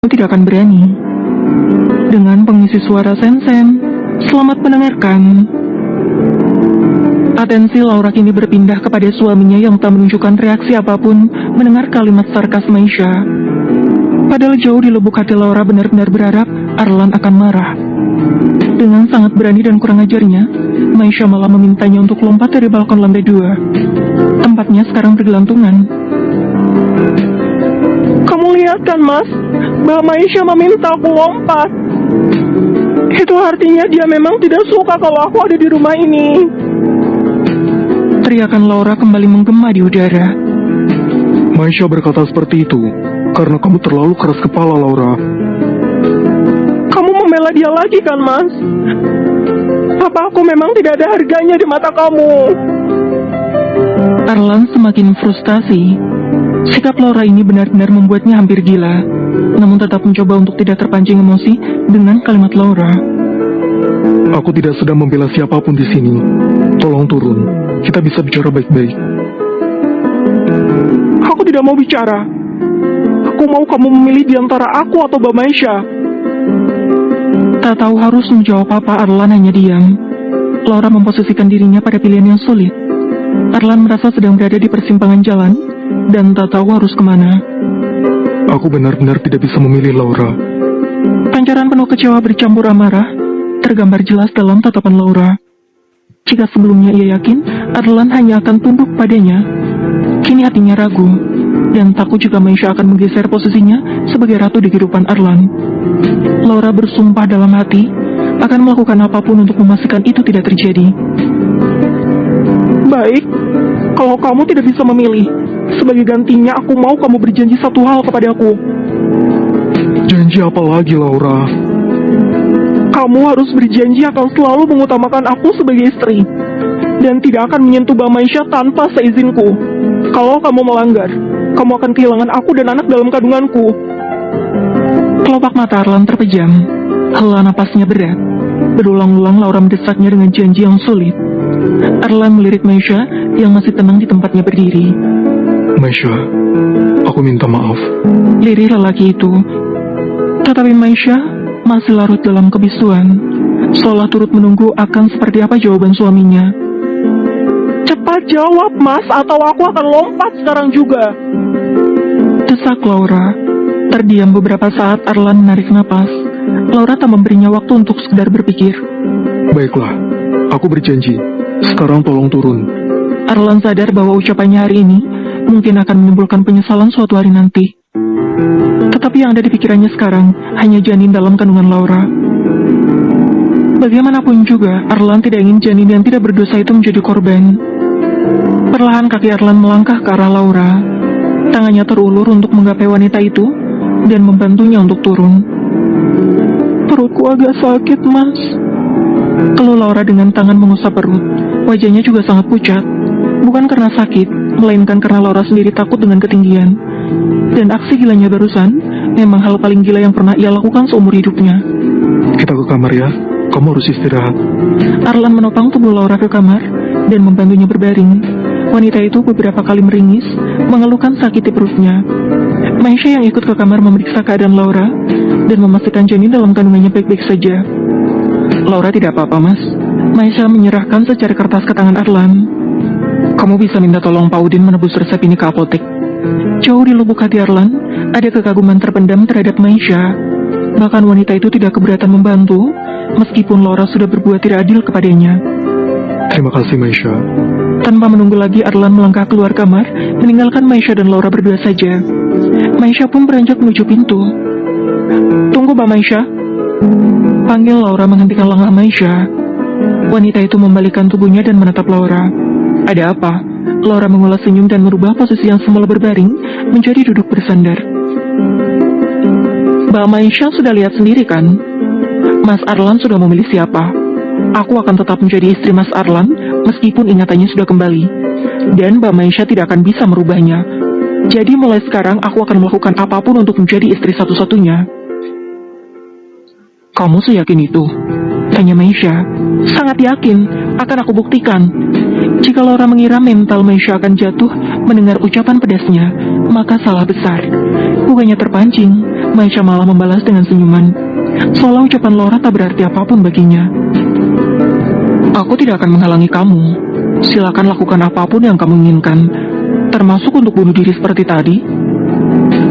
tidak akan berani. Dengan pengisi suara Sensen, selamat mendengarkan. Atensi Laura kini berpindah kepada suaminya yang tak menunjukkan reaksi apapun mendengar kalimat sarkas Maisha. Padahal jauh di lubuk hati Laura benar-benar berharap Arlan akan marah. Dengan sangat berani dan kurang ajarnya, Maisha malah memintanya untuk lompat dari balkon lantai 2. Tempatnya sekarang bergelantungan. Kamu lihat kan, Mas? Mbak Maisha meminta aku lompat. Itu artinya dia memang tidak suka kalau aku ada di rumah ini. Teriakan Laura kembali menggema di udara. Maisha berkata seperti itu karena kamu terlalu keras kepala, Laura. Kamu membela dia lagi kan, Mas? Apa aku memang tidak ada harganya di mata kamu? Arlan semakin frustasi. Sikap Laura ini benar-benar membuatnya hampir gila, namun tetap mencoba untuk tidak terpancing emosi dengan kalimat Laura. Aku tidak sedang membela siapapun di sini. Tolong turun. Kita bisa bicara baik-baik. Aku tidak mau bicara. Aku mau kamu memilih di antara aku atau Mbak Maisha. Tak tahu harus menjawab apa, Arlan hanya diam. Laura memposisikan dirinya pada pilihan yang sulit. Arlan merasa sedang berada di persimpangan jalan dan tak tahu harus kemana. Aku benar-benar tidak bisa memilih, Laura. Pancaran penuh kecewa bercampur amarah tergambar jelas dalam tatapan Laura. Jika sebelumnya ia yakin Arlan hanya akan tunduk padanya, kini hatinya ragu dan takut jika Maisha akan menggeser posisinya sebagai ratu di kehidupan Arlan. Laura bersumpah dalam hati akan melakukan apapun untuk memastikan itu tidak terjadi. Baik, kalau kamu tidak bisa memilih, sebagai gantinya aku mau kamu berjanji satu hal kepadaku. Janji apa lagi, Laura? Kamu harus berjanji akan selalu mengutamakan aku sebagai istri dan tidak akan menyentuh Mbak Maisha tanpa seizinku. Kalau kamu melanggar, kamu akan kehilangan aku dan anak dalam kandunganku. Kelopak mata Arlan terpejam, hela napasnya berat. Berulang-ulang Laura mendesaknya dengan janji yang sulit. Arlan melirik Maisha yang masih tenang di tempatnya berdiri. Maisha, aku minta maaf. Lirih lelaki itu. Tetapi Maisha masih larut dalam kebisuan, seolah turut menunggu akan seperti apa jawaban suaminya. Cepat jawab, Mas, atau aku akan lompat sekarang juga. Desak Laura. Terdiam beberapa saat, Arlan menarik napas. Laura tak memberinya waktu untuk sekedar berpikir. Baiklah, aku berjanji. Sekarang tolong turun. Arlan sadar bahwa ucapannya hari ini mungkin akan menimbulkan penyesalan suatu hari nanti. Tetapi yang ada di pikirannya sekarang hanya janin dalam kandungan Laura. Bagaimanapun juga, Arlan tidak ingin janin yang tidak berdosa itu menjadi korban. Perlahan kaki Arlan melangkah ke arah Laura. Tangannya terulur untuk menggapai wanita itu dan membantunya untuk turun. Perutku agak sakit, Mas. Keluh Laura dengan tangan mengusap perut. Wajahnya juga sangat pucat. Bukan karena sakit, melainkan karena Laura sendiri takut dengan ketinggian. Dan aksi gilanya barusan memang hal paling gila yang pernah ia lakukan seumur hidupnya. Kita ke kamar ya. Kamu harus istirahat. Arlan menopang tubuh Laura ke kamar dan membantunya berbaring. Wanita itu beberapa kali meringis, mengeluhkan sakit di perutnya. Maisha yang ikut ke kamar memeriksa keadaan Laura dan memastikan janin dalam kandungannya baik-baik saja. Laura tidak apa-apa, Mas. Maisha menyerahkan secari kertas ke tangan Arlan. Kamu bisa minta tolong Pak Udin menebus resep ini ke apotek. Jauh di lubuk hati Arlan, ada kekaguman terpendam terhadap Maisha. Bahkan wanita itu tidak keberatan membantu, meskipun Laura sudah berbuat tidak adil kepadanya. Terima kasih, Maisha. Tanpa menunggu lagi, Arlan melangkah keluar kamar, meninggalkan Maisha dan Laura berdua saja. Maisha pun beranjak menuju pintu. Tunggu, Mbak Maisha. Panggil Laura menghentikan langkah Maisha. Wanita itu membalikkan tubuhnya dan menatap Laura. Ada apa? Laura mengulas senyum dan merubah posisi yang semula berbaring menjadi duduk bersandar. Mbak Maisha sudah lihat sendiri kan? Mas Arlan sudah memilih siapa. Aku akan tetap menjadi istri Mas Arlan meskipun ingatannya sudah kembali. Dan Mbak Maisha tidak akan bisa merubahnya. Jadi mulai sekarang aku akan melakukan apapun untuk menjadi istri satu-satunya. Kamu seyakin itu? Tanya Maisha. Sangat yakin, akan aku buktikan. Jika Laura mengira mental Maisha akan jatuh mendengar ucapan pedasnya, maka salah besar. Bukannya terpancing, Maisha malah membalas dengan senyuman, seolah ucapan Laura tak berarti apapun baginya. Aku tidak akan menghalangi kamu. Silakan lakukan apapun yang kamu inginkan, termasuk untuk bunuh diri seperti tadi.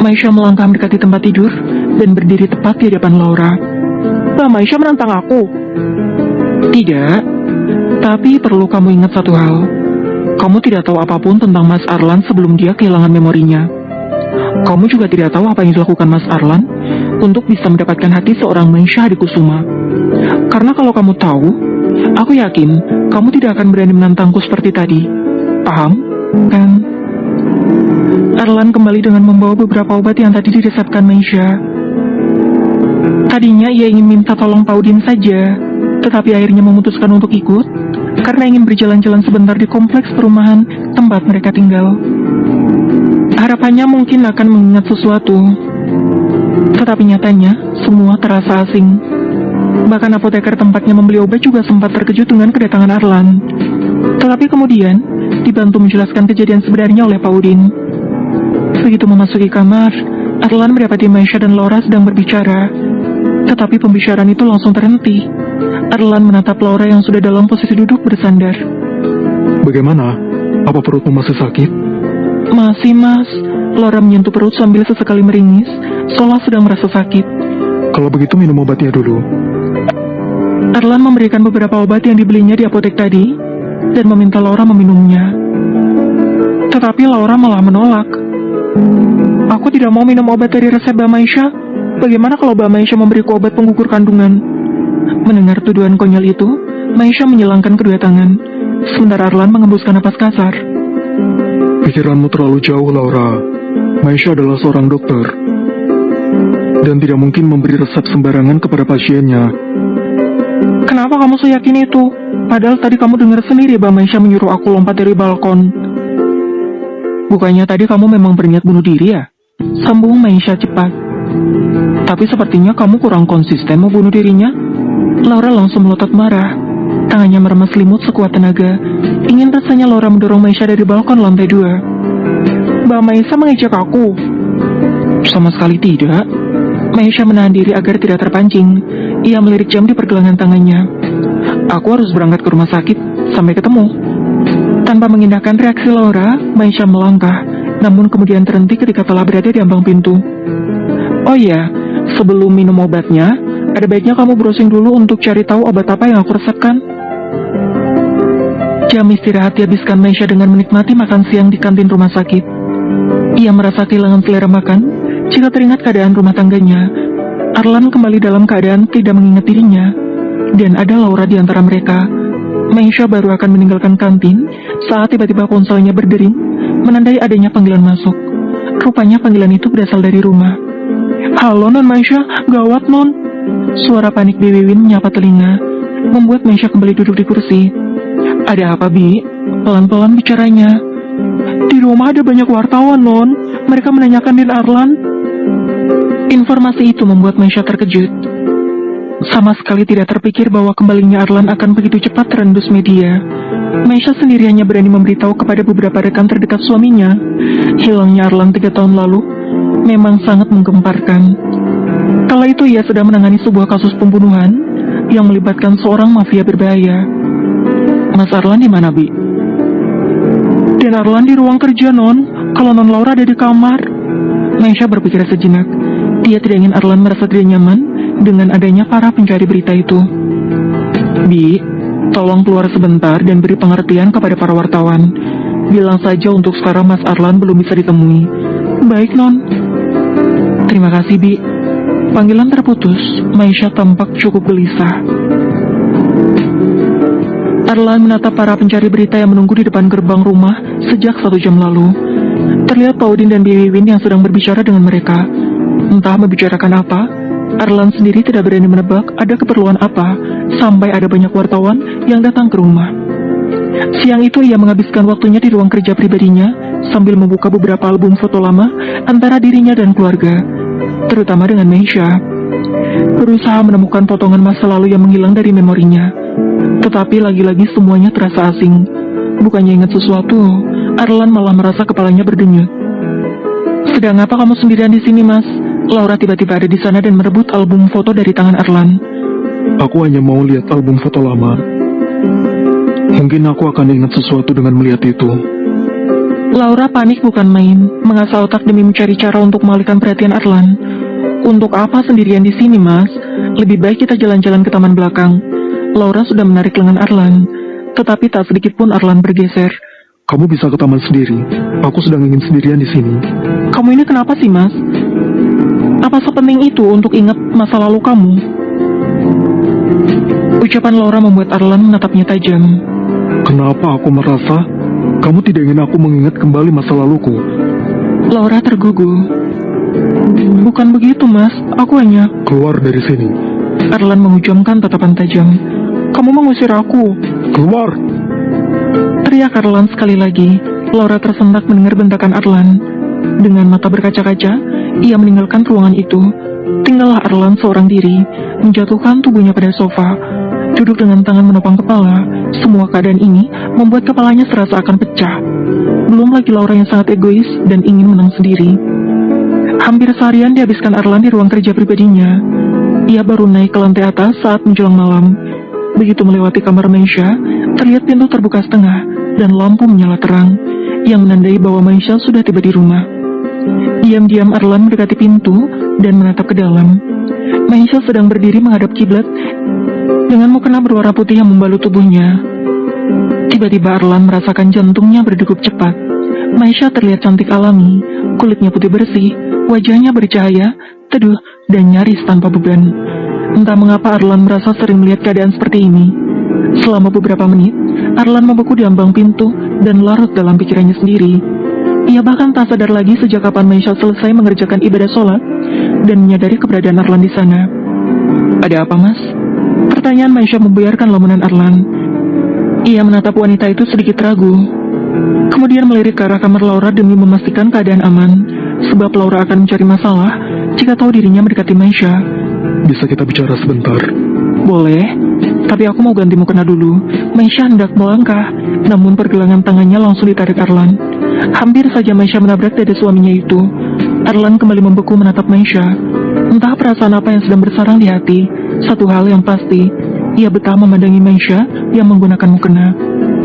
Maisha melangkah mendekati tempat tidur dan berdiri tepat di hadapan Laura. Mbak Maisha menantang aku. Tidak, tapi perlu kamu ingat satu hal. Kamu tidak tahu apapun tentang Mas Arlan sebelum dia kehilangan memorinya. Kamu juga tidak tahu apa yang dilakukan Mas Arlan untuk bisa mendapatkan hati seorang Maisha Hadikusuma. Karena kalau kamu tahu, aku yakin kamu tidak akan berani menantangku seperti tadi. Paham? Kan? Arlan kembali dengan membawa beberapa obat yang tadi diresepkan Maisha. Tadinya ia ingin minta tolong Pak Udin saja, tetapi akhirnya memutuskan untuk ikut karena ingin berjalan-jalan sebentar di kompleks perumahan tempat mereka tinggal. Harapannya mungkin akan mengingat sesuatu, tetapi nyatanya semua terasa asing. Bahkan apoteker tempatnya membeli obat juga sempat terkejut dengan kedatangan Arlan. Tetapi kemudian dibantu menjelaskan kejadian sebenarnya oleh Pak Udin. Begitu memasuki kamar, Arlan mendapati Maisha dan Laura sedang berbicara. Tetapi pembicaraan itu langsung terhenti. Arlan menatap Laura yang sudah dalam posisi duduk bersandar. Bagaimana? Apa perutmu masih sakit? Masih, Mas. Laura menyentuh perut sambil sesekali meringis, seolah sedang merasa sakit. Kalau begitu minum obatnya dulu. Arlan memberikan beberapa obat yang dibelinya di apotek tadi, dan meminta Laura meminumnya. Tetapi Laura malah menolak. Aku tidak mau minum obat dari resep Mbak Maisha. Bagaimana kalau Mbak Maisha memberiku obat penggugur kandungan? Mendengar tuduhan konyol itu, Maisha menyilangkan kedua tangan, sementara Arlan mengembuskan napas kasar. Pikiranmu terlalu jauh, Laura. Maisha adalah seorang dokter, dan tidak mungkin memberi resep sembarangan kepada pasiennya. Kenapa kamu seyakin itu? Padahal tadi kamu dengar sendiri Mbak Maisha menyuruh aku lompat dari balkon. Bukannya tadi kamu memang berniat bunuh diri ya? Sambung Maisha cepat. Tapi sepertinya kamu kurang konsisten mau bunuh dirinya. Laura langsung melotot marah. Tangannya meremas selimut sekuat tenaga. Ingin rasanya Laura mendorong Maisha dari balkon lantai 2. Mbak Maisha mengejek aku. Sama sekali tidak. Maisha menahan diri agar tidak terpancing. Ia melirik jam di pergelangan tangannya. Aku harus berangkat ke rumah sakit. Sampai ketemu. Tanpa mengindahkan reaksi Laura, Maisha melangkah, namun kemudian terhenti ketika telah berada di ambang pintu. Oh iya, sebelum minum obatnya, ada baiknya kamu browsing dulu untuk cari tahu obat apa yang aku resepkan. Jam istirahat dihabiskan Maisha dengan menikmati makan siang di kantin rumah sakit. Ia merasa kehilangan selera makan jika teringat keadaan rumah tangganya. Arlan kembali dalam keadaan tidak mengingat dirinya, dan ada Laura di antara mereka. Maisha baru akan meninggalkan kantin saat tiba-tiba ponselnya berdering, menandai adanya panggilan masuk. Rupanya panggilan itu berasal dari rumah. Halo Non Maisha, gawat Non. Suara panik Bi Wiwin menyapa telinga, membuat Maisha kembali duduk di kursi. Ada apa, Bi? Pelan-pelan bicaranya. Di rumah ada banyak wartawan Non. Mereka menanyakan Din Arlan. Informasi itu membuat Maisha terkejut. Sama sekali tidak terpikir bahwa kembalinya Arlan akan begitu cepat terendus media. Maisha sendiri hanya berani memberitahu kepada beberapa rekan terdekat suaminya. Hilangnya Arlan 3 tahun lalu memang sangat menggemparkan. Kala itu ia sedang menangani sebuah kasus pembunuhan yang melibatkan seorang mafia berbahaya. Mas Arlan di mana, Bi? Dan Arlan di ruang kerja Non. Kalau Non Laura ada di kamar. Maisha berpikir sejenak. Dia tidak ingin Arlan merasa tidak nyaman dengan adanya para pencari berita itu. Bi, tolong keluar sebentar dan beri pengertian kepada para wartawan. Bilang saja untuk sekarang Mas Arlan belum bisa ditemui. Baik Non. Terima kasih, Bi. Panggilan terputus. Maisha tampak cukup gelisah. Arlan menatap para pencari berita yang menunggu di depan gerbang rumah sejak 1 jam lalu. Terlihat Pak Udin dan Bi Wiwin yang sedang berbicara dengan mereka. Entah membicarakan apa, Arlan sendiri tidak berani menebak ada keperluan apa, sampai ada banyak wartawan yang datang ke rumah. Siang itu ia menghabiskan waktunya di ruang kerja pribadinya, sambil membuka beberapa album foto lama antara dirinya dan keluarga, terutama dengan Maisha. Berusaha menemukan potongan masa lalu yang menghilang dari memorinya. Tetapi lagi-lagi semuanya terasa asing. Bukannya ingat sesuatu, Arlan malah merasa kepalanya berdenyut. Sedang apa kamu sendirian di sini, Mas? Laura tiba-tiba ada di sana dan merebut album foto dari tangan Arlan. Aku hanya mau lihat album foto lama. Mungkin aku akan ingat sesuatu dengan melihat itu. Laura panik bukan main, mengasah otak demi mencari cara untuk mengalihkan perhatian Arlan. Untuk apa sendirian di sini, Mas? Lebih baik kita jalan-jalan ke taman belakang. Laura sudah menarik lengan Arlan, tetapi tak sedikit pun Arlan bergeser. Kamu bisa ke taman sendiri. Aku sedang ingin sendirian di sini. Kamu ini kenapa sih, Mas? Apa sepenting itu untuk ingat masa lalu kamu? Ucapan Laura membuat Arlan menatapnya tajam. Kenapa aku merasa kamu tidak ingin aku mengingat kembali masa laluku? Laura tergugu. Bukan begitu, Mas. Aku hanya... Keluar dari sini. Arlan menghujamkan tatapan tajam. Kamu mengusir aku. Keluar! Teriak Arlan sekali lagi. Laura tersentak mendengar bentakan Arlan. Dengan mata berkaca-kaca, ia meninggalkan ruangan itu. Tinggallah Arlan seorang diri, menjatuhkan tubuhnya pada sofa. Duduk dengan tangan menopang kepala. Semua keadaan ini membuat kepalanya serasa akan pecah. Belum lagi Laura yang sangat egois dan ingin menang sendiri. Hampir seharian dihabiskan Arlan di ruang kerja pribadinya. Ia baru naik ke lantai atas saat menjelang malam. Begitu melewati kamar Maisha, terlihat pintu terbuka setengah dan lampu menyala terang, yang menandai bahwa Maisha sudah tiba di rumah. Diam-diam Arlan mendekati pintu dan menatap ke dalam. Maisha sedang berdiri menghadap kiblat dengan mukena berwarna putih yang membalut tubuhnya. Tiba-tiba Arlan merasakan jantungnya berdegup cepat. Maisha terlihat cantik alami, kulitnya putih bersih, wajahnya bercahaya, teduh, dan nyaris tanpa beban. Entah mengapa Arlan merasa sering melihat keadaan seperti ini. Selama beberapa menit, Arlan membeku di ambang pintu dan larut dalam pikirannya sendiri. Ia bahkan tak sadar lagi sejak kapan Maisha selesai mengerjakan ibadah sholat dan menyadari keberadaan Arlan di sana. Ada apa, Mas? Pertanyaan Maisha membuyarkan lamunan Arlan. Ia menatap wanita itu sedikit ragu. Kemudian melirik ke arah kamar Laura demi memastikan keadaan aman, sebab Laura akan mencari masalah jika tahu dirinya mendekati Maisha. Bisa kita bicara sebentar? Boleh, tapi aku mau ganti mukena dulu. Maisha hendak melangkah, namun pergelangan tangannya langsung ditarik Arlan. Hampir saja Maisha menabrak dada suaminya itu. Arlan kembali membeku menatap Maisha. Entah perasaan apa yang sedang bersarang di hati. Satu hal yang pasti, ia betah memandangi Maisha yang menggunakan mukena.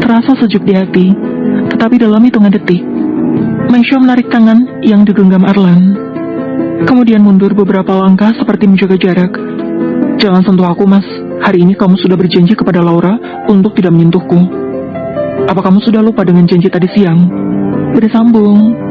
Terasa sejuk di hati, tetapi dalam hitungan detik, Maisha menarik tangan yang digenggam Arlan. Kemudian mundur beberapa langkah seperti menjaga jarak. Jangan sentuh aku, Mas. Hari ini kamu sudah berjanji kepada Laura untuk tidak menyentuhku. Apa kamu sudah lupa dengan janji tadi siang? Bersambung.